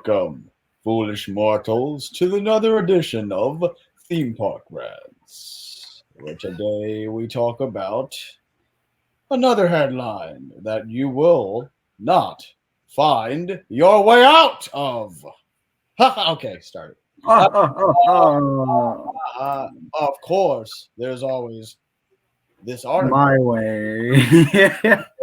Welcome, foolish mortals, to another edition of Theme Park Rants, where today we talk about another headline that you will not find your way out of. Okay, start. Uh, uh, of course, there's always this article. My way.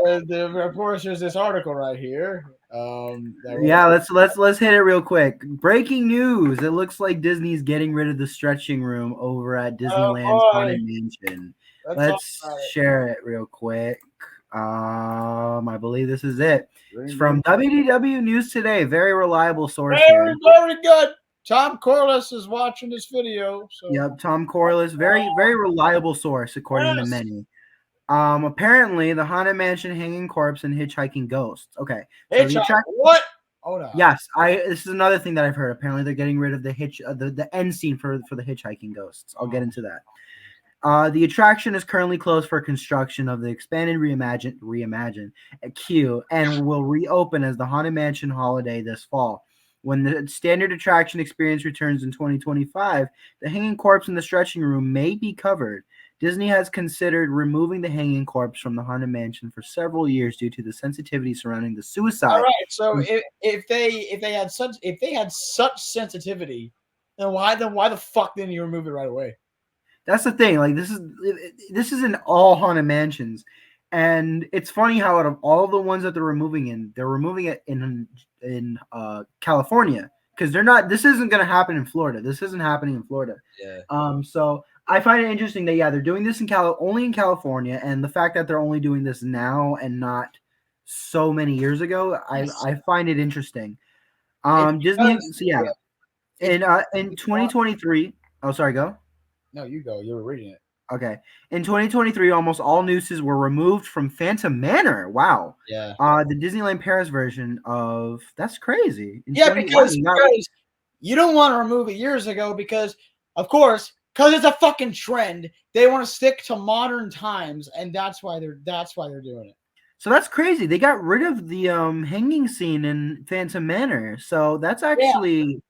Of course, there's this article right here. Yeah, let's hit it real quick. Breaking news. It looks like Disney's getting rid of the stretching room over at Disneyland's boy, Haunted Mansion. let's talk Let's about it. share it real quick. I believe this is it. It's from WDW News Today. Very reliable source here. Very good. Tom Corliss is watching this video. So. Yep, Tom Corliss. Very reliable source according to many. Apparently the Haunted Mansion hanging corpse and hitchhiking ghosts. Okay. So what? Hold on. Yes, this is another thing that I've heard. Apparently they're getting rid of the end scene for the hitchhiking ghosts. I'll get into that. The attraction is currently closed for construction of the expanded reimagine queue and will reopen as the Haunted Mansion Holiday this fall. When the standard attraction experience returns in 2025, the hanging corpse in the stretching room may be covered. Disney has considered removing the hanging corpse from the Haunted Mansion for several years due to the sensitivity surrounding the suicide. All right, so if they had such sensitivity, then why the fuck didn't you remove it right away? That's the thing. Like this is in all Haunted Mansions, and it's funny how out of all the ones that they're removing it in California because they're not. This isn't going to happen in Florida. This isn't happening in Florida. Yeah. So I find it interesting that they're doing this only in California, and the fact that they're only doing this now and not so many years ago, I find it interesting. Disney, in 2023. Oh, sorry, go. No, you go. You were reading it. Okay. In 2023, almost all nooses were removed from Phantom Manor. Wow. Yeah. The Disneyland Paris version of that's crazy. Because you don't want to remove it years ago because, of course, because it's a fucking trend. They want to stick to modern times, and that's why they're doing it. So that's crazy. They got rid of the hanging scene in Phantom Manor. So that's actually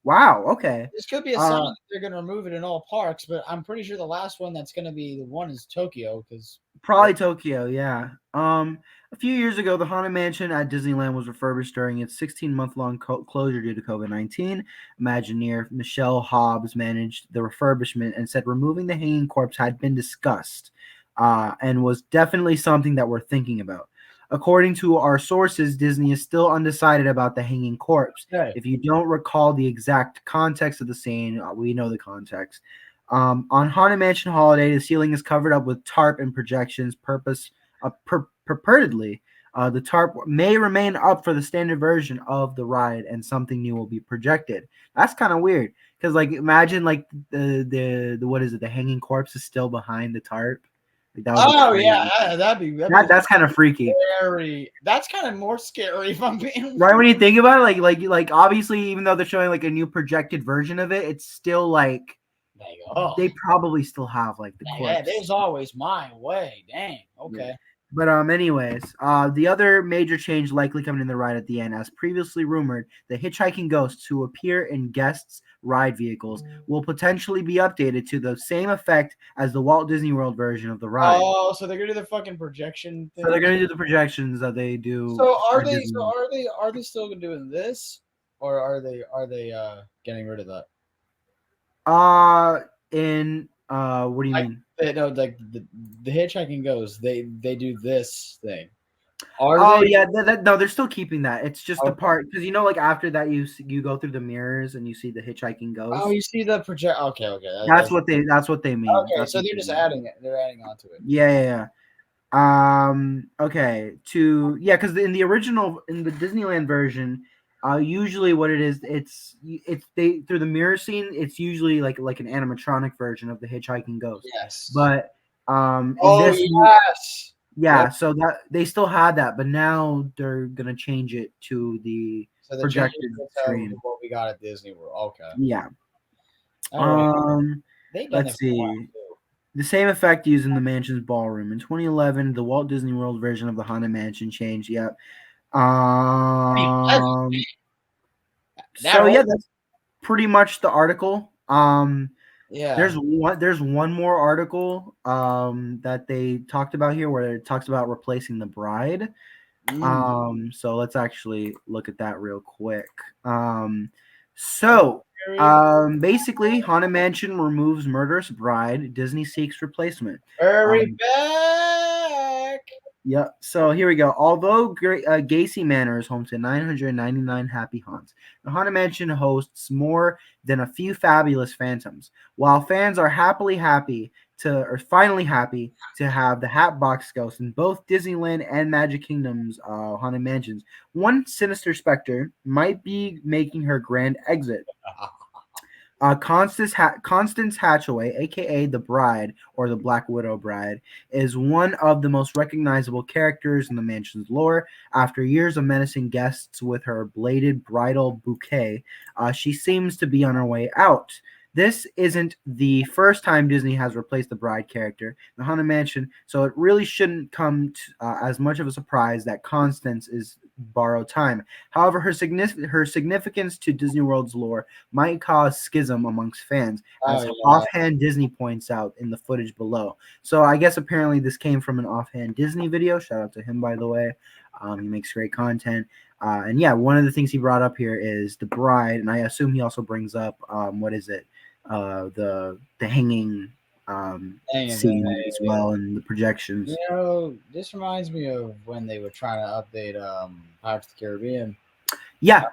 wow. Okay. This could be a sign that they're going to remove it in all parks, but I'm pretty sure the last one that's going to be the one is Tokyo because probably Tokyo. Yeah. A few years ago, the Haunted Mansion at Disneyland was refurbished during its 16-month-long closure due to COVID-19. Imagineer Michelle Hobbs managed the refurbishment and said removing the hanging corpse had been discussed and was definitely something that we're thinking about. According to our sources, Disney is still undecided about the hanging corpse. Okay. If you don't recall the exact context of the scene, we know the context. On Haunted Mansion Holiday, the ceiling is covered up with tarp and projections purportedly. The tarp may remain up for the standard version of the ride and something new will be projected. That's kind of weird because like imagine like the what is it? The hanging corpse is still behind the tarp. Like, that'd be that's kind of freaky. Scary. That's kind of more scary if I'm being right when you think about it. Like obviously, even though they're showing like a new projected version of it, it's still like they probably still have like the corpse. Yeah, there's always my way. Dang. Okay. Yeah. But anyways, the other major change likely coming in the ride at the end, as previously rumored, the hitchhiking ghosts who appear in guests' ride vehicles will potentially be updated to the same effect as the Walt Disney World version of the ride. Oh, so they're gonna do the fucking projection thing. So they're gonna do the projections that they do. So are they still gonna do this, or are they getting rid of that? What do you mean? No, like the hitchhiking ghosts, they do this thing. No, they're still keeping that. It's just the part because like after that you go through the mirrors and you see the hitchhiking ghost. Oh, you see the project. Okay. That's what they mean. Okay, so they're just adding it. They're adding on to it. Yeah. Okay. Because in the Disneyland version, usually what it is, it's they through the mirror scene. It's usually like an animatronic version of the hitchhiking ghost. Yes. But yes. Yeah, yep. So that they still had that, but now they're gonna change it to the projected screen. What we got at Disney World. Okay. Yeah. Right. Let's see. The same effect used in the mansion's ballroom. In 2011, the Walt Disney World version of the Haunted Mansion changed. Yep. So yeah, that's pretty much the article. Yeah. There's one more article that they talked about here where it talks about replacing the bride. So let's actually look at that real quick. Basically, Haunted Mansion removes murderous bride. Disney seeks replacement. Hurry back. Yeah. So here we go. Although Gacy Manor is home to 999 happy haunts, the Haunted Mansion hosts more than a few fabulous phantoms. While fans are finally happy to have the Hatbox Ghost in both Disneyland and Magic Kingdom's Haunted Mansions, one sinister specter might be making her grand exit. Constance Hatchaway, aka the Bride or the Black Widow Bride, is one of the most recognizable characters in the mansion's lore. After years of menacing guests with her bladed bridal bouquet, she seems to be on her way out. This isn't the first time Disney has replaced the Bride character in the Haunted Mansion, so it really shouldn't come as much of a surprise that Constance is borrowed time. However, her significance to Disney World's lore might cause schism amongst fans, as offhand Disney points out in the footage below. So I guess apparently this came from an offhand Disney video. Shout out to him, by the way. He makes great content. And yeah, one of the things he brought up here is the Bride, and I assume he also brings up what is it? The hanging scene as well, and the projections. You know, this reminds me of when they were trying to update Pirates of the Caribbean. Yeah.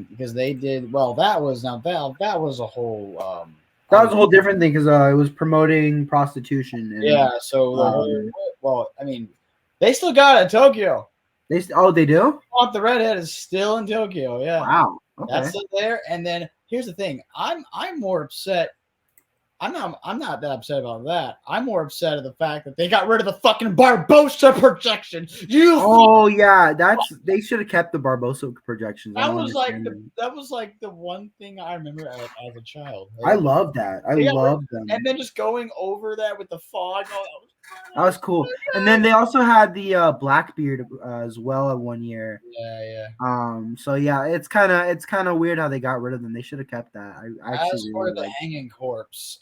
Because they did well. That was a whole. That was a whole different thing because it was promoting prostitution. And, yeah. So I mean, they still got it in Tokyo. They do? The redhead is still in Tokyo. Yeah. Wow. Okay. That's still there. And then here's the thing. I'm more upset. I'm not that upset about that. I'm more upset at the fact that they got rid of the fucking Barbosa projection. They should have kept the Barbosa projections. That was like the one thing I remember as a child. I love that. I love them. And then just going over that with the fog. That was cool. And then they also had the Blackbeard as well at one year. Yeah. So yeah, it's kind of weird how they got rid of them. They should have kept that. As for the hanging corpse,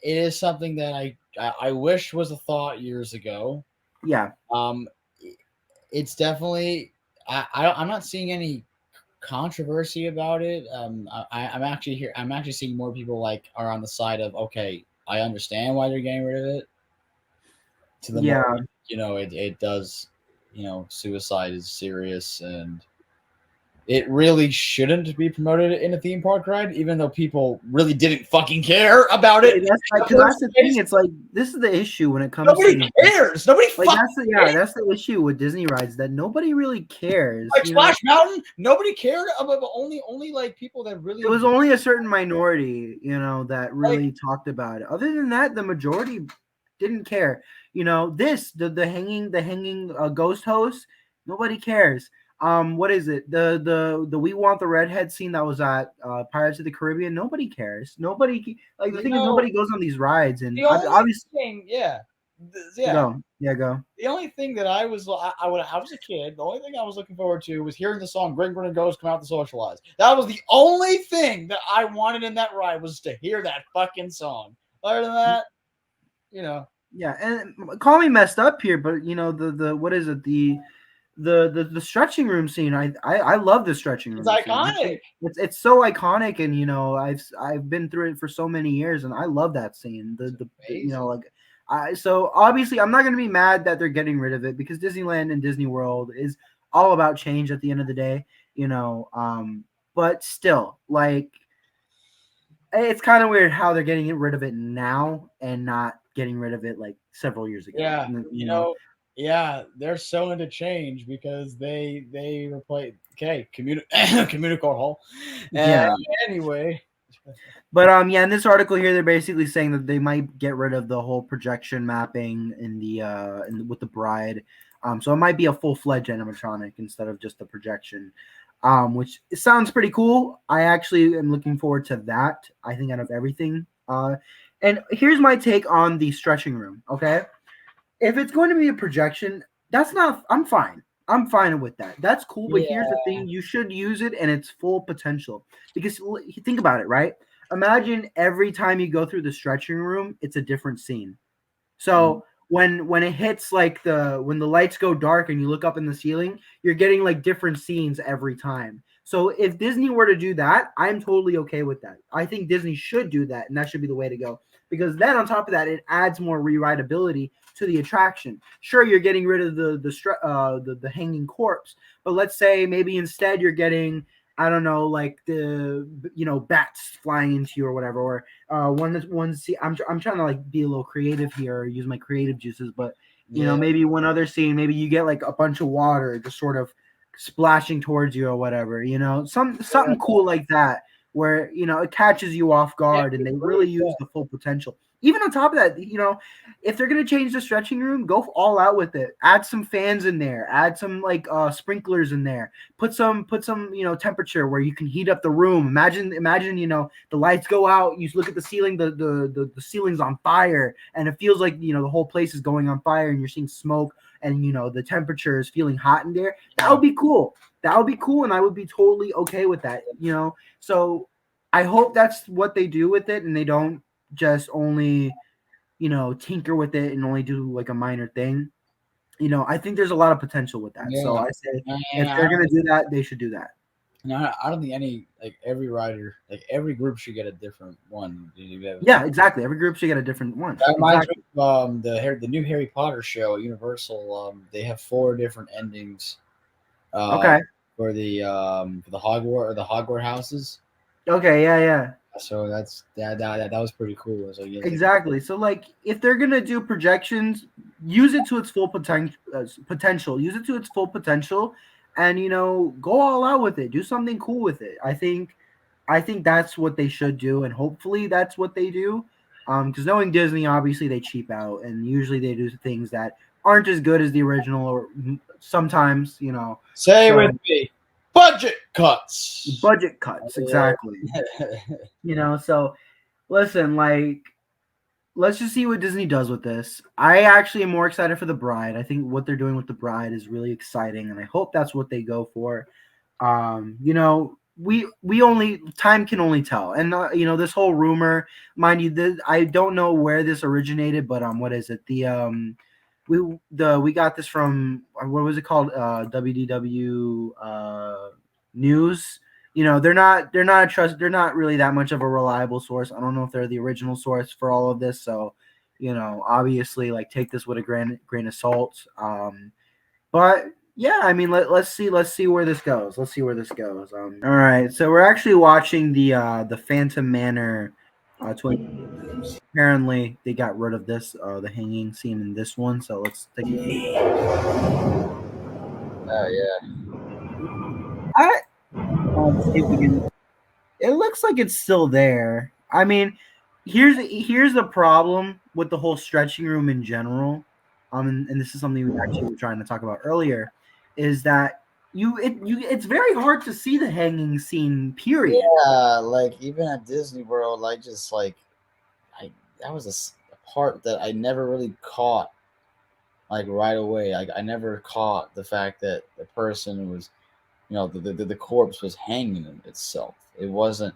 it is something that I wish was a thought years ago. Yeah. It's definitely I'm not seeing any controversy about it. I'm actually seeing more people are on the side of, okay, I understand why they're getting rid of it. To the more, it does, suicide is serious, and it really shouldn't be promoted in a theme park ride, even though people really didn't fucking care about it. That's the thing. It's like, this is the issue when it comes nobody cares. Nobody cares. That's the issue with Disney rides, that nobody really cares. Like Splash Mountain, nobody cared about only like people that really. It was only a certain minority, that really talked about it. Other than that, the majority didn't care. The hanging ghost host, nobody cares. What is it? The We Want the Redhead scene that was at Pirates of the Caribbean. Nobody cares. Nobody the thing is, nobody goes on these rides, and obviously, Go. The only thing that I was a kid, the only thing I was looking forward to was hearing the song "Grin Grin and Ghost" come out to socialize. That was the only thing that I wanted in that ride, was to hear that fucking song. Other than that, Yeah, and call me messed up here, but the what is it? The stretching room scene. I love the stretching room. It's iconic. It's so iconic, and I've been through it for so many years, and I love that scene. So obviously I'm not going to be mad that they're getting rid of it, because Disneyland and Disney World is all about change at the end of the day, but still, it's kind of weird how they're getting rid of it now and not getting rid of it several years ago. Yeah, yeah, they're so into change because they replace communicate hall. Anyway. But in this article here, they're basically saying that they might get rid of the whole projection mapping with the Bride. So it might be a full-fledged animatronic instead of just the projection, which sounds pretty cool. I actually am looking forward to that. I think out of everything. And here's my take on the stretching room. Okay, if it's going to be a projection, I'm fine. I'm fine with that. That's cool, but here's the Yeah. thing: you should use it in its full potential. Because think about it, right? Imagine every time you go through the stretching room, it's a different scene. So when it hits like when the lights go dark and you look up in the ceiling, you're getting like different scenes every time. So if Disney were to do that, I'm totally okay with that. I think Disney should do that, and that should be the way to go. Because then on top of that, it adds more rewritability to the attraction. Sure, you're getting rid of the hanging corpse, but let's say maybe instead you're getting, I don't know, like the bats flying into you or whatever, or one scene. I'm trying to like be a little creative here, or use my creative juices, but Yeah. maybe one other scene, maybe you get like a bunch of water just sort of splashing towards you or whatever, something cool like that, where it catches you off guard, and they really use the full potential. Even on top of that, if they're gonna change the stretching room, go all out with it. Add some fans in there, add some like sprinklers in there, put some temperature where you can heat up the room. Imagine the lights go out, you look at the ceiling, the ceiling's on fire, and it feels like the whole place is going on fire, and you're seeing smoke, and the temperature is feeling hot in there. That would be cool. That would be cool, and I would be totally okay with that. So I hope that's what they do with it, and they don't just only tinker with it and only do like a minor thing. I think there's a lot of potential with that. So Yeah. I say And if they're gonna do that, they should do that. I don't think every rider, like every group should get a different one. Yeah, exactly. Every group should get a different one. That reminds Exactly. me of the new Harry Potter show, Universal. They have 4 different endings. Okay. For the Hogwarts houses. Okay. Yeah. So that was pretty cool. So Exactly. So like, if they're gonna do projections, use it to its full potential. Use it to its full potential, and go all out with it. Do something cool with it. I think that's what they should do, and hopefully that's what they do. Because knowing Disney, obviously they cheap out, and usually they do things that aren't as good as the original, or sometimes say so, with me, budget cuts. budget cuts. Exactly. So listen, like, let's just see what Disney does with this. I actually am more excited for the Bride. I think what they're doing with the Bride is really exciting, and I hope that's what they go for. We only time can only tell, and this whole rumor, mind you, I don't know where this originated, but what is it? We got this from, what was it called? WDW News. They're not really that much of a reliable source. I don't know if they're the original source for all of this, so obviously, like, take this with a grain of salt. But yeah, I mean, let's see where this goes. Let's see where this goes. All right, so we're actually watching the Phantom Manor. Apparently, they got rid of this the hanging scene in this one. So let's take a peek. Oh yeah. Let's see if we can. It looks like it's still there. I mean, here's the problem with the whole stretching room in general. And this is something we actually were trying to talk about earlier, is that it's very hard to see the hanging scene. Period. Yeah, like even at Disney World, that was a part that I never really caught like right away. I never caught the fact that the person was, the corpse was hanging itself. It wasn't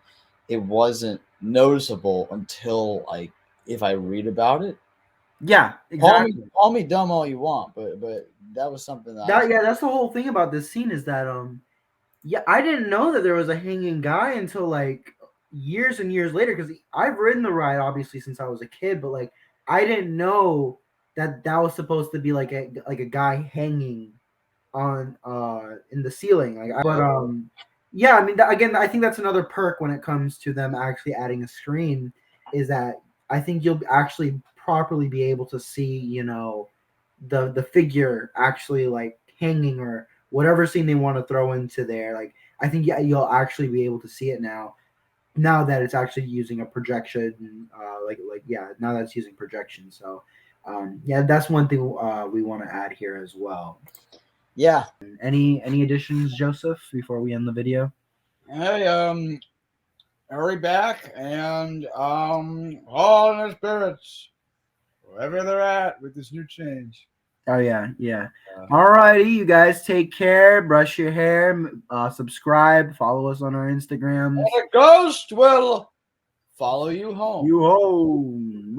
noticeable until, like, if I read about it. Yeah, exactly. Call me dumb all you want, but that was something that That's the whole thing about this scene, is that yeah, I didn't know that there was a hanging guy until like years and years later, because I've ridden the ride obviously since I was a kid, but like I didn't know that was supposed to be like a guy hanging on in the ceiling. Yeah, I mean, again, I think that's another perk when it comes to them actually adding a screen, is that I think you'll actually properly be able to see the figure actually like hanging, or whatever scene they want to throw into there. Like, I think, yeah, you'll actually be able to see it now that it's actually using a projection. Now that it's using projection. So yeah, that's one thing we want to add here as well. Yeah. Any additions, Joseph, before we end the video? Hey, hurry back and all in their spirits, wherever they're at with this new change. Oh yeah, yeah. Uh, Alrighty, you guys take care. Brush your hair. Subscribe. Follow us on our Instagrams. and a ghost will follow you home. You home.